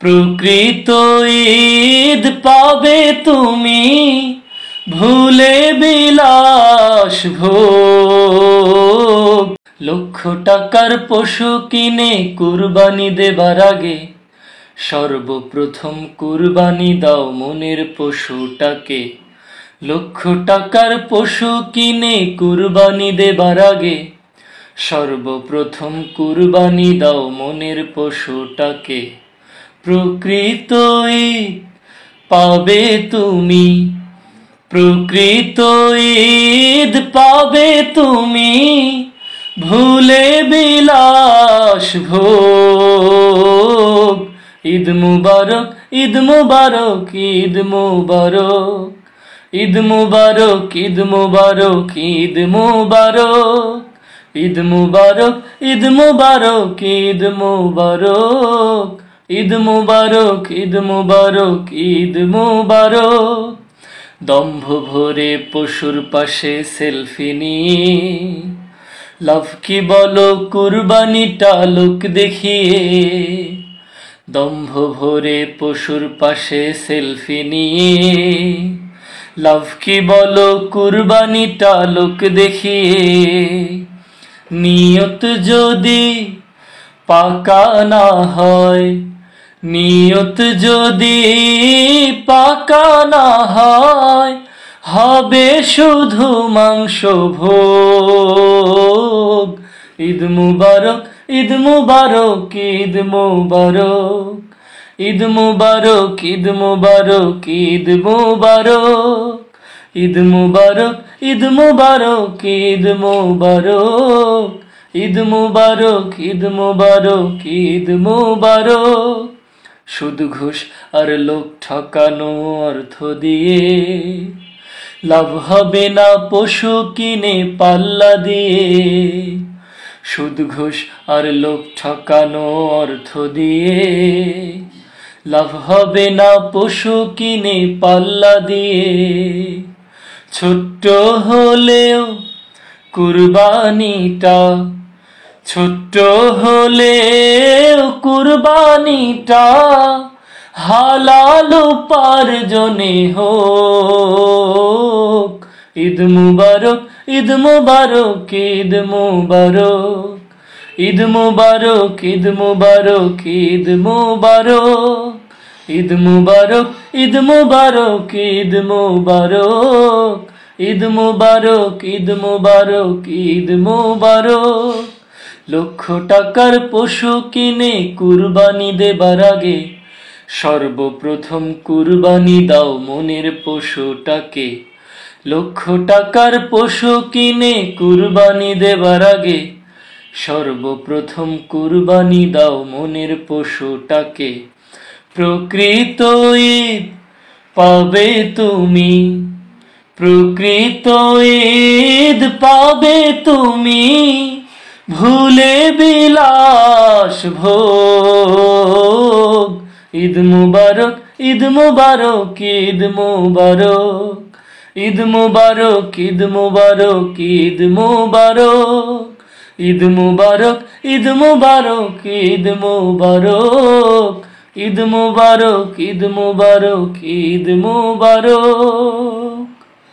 প্রকৃত ঈদ পাবে তুমি, ভুলে বিলাস ভোগ। লক্ষ টাকার পশু কিনে কুরবানি দেবার আগে সর্বপ্রথম কুরবানি দাও মনের পশুটাকে। লক্ষ টাকার পশু কিনে কুরবানি দেবার আগে সর্বপ্রথম কুরবানি দাও মনের পশুটাকে। প্রকৃত ঈদ পাবে তুমি, প্রকৃত ঈদ পাবে তুমি, ভুলে বিলাস ভোগ। ঈদ মুবারক, ঈদ মুবারক, ঈদ মুবারক, ঈদ মুবারক, ঈদ মুবারক, ঈদ মুবারক, ঈদ মুবারক, ঈদ মুবারক, ঈদ মুবারক, ঈদ মুবারক, ঈদ মুবারক, ঈদ মুবারক। দম্ভ ভরে পশুর পাশে সেলফি নিয়ে লাভ কি বলো কুরবানিটা লোক দেখিয়ে। দম্ভ ভরে পশুর পাশে সেলফি নিয়ে লাভ কি বলো কুরবানিটা লোক দেখিয়ে। নিয়ত যদি পাকা না হয়, নিয়ত যদি পাকা না হয়, হবে শুধু মাংস ভোগ। ঈদ মুবারক, ঈদ মুবারক, ঈদ মুবারক, ঈদ মুবারক, ঈদ মুবারক, ঈদ মুবারক, ঈদ মুবারক, ঈদ মুবারক, ঈদ মুবারক, ঈদ মুবারক, ঈদ মুবারক, ঈদ মুবারক। সুদ ঘুষ আর লোক ঠকানো অর্থ দিয়ে লাভ হবে না পশু কিনে পাল্লা দিয়ে। সুদ ঘুষ আর লোক ঠকানো অর্থ দিয়ে লাভ হবে না পশু কিনে পাল্লা দিয়ে। ছোট্ট হলেও কুরবানিটা, ছোট্ট হলেও কুরবানিটা হালাল উপার্জনে হোক। ঈদ মুবারক, ঈদ মুবারক, ঈদ মুবারক, ঈদ মুবারক, ঈদ মুবারক, ঈদ মুবারক, ঈদ মুবারক, ঈদ মুবারক, ঈদ মুবারক, ঈদ মুবারক, ঈদ মুবারক, ঈদ মুবারক। লক্ষ টাকার পশু কিনে কুরবানি দেবার আগে সর্বপ্রথম কুরবানি দাও মনের পশুটাকে। লক্ষ টাকার পশু কিনে কুরবানি দেবার আগে সর্বপ্রথম কুরবানি দাও মনের পশুটাকে। প্রকৃত ঈদ পাবে তুমি, প্রকৃত ঈদ পাবে তুমি, ভুলে বিলাস ভোগ। ঈদ মুবারক, ঈদ মুবারক, ঈদ মুবারক, ঈদ মুবারক, ঈদ মুবারক, ঈদ মুবারক, ঈদ মুবারক, ঈদ মুবারক, ঈদ মুবারক, ঈদ মুবারক, ঈদ মুবারক, ঈদ মুবারক।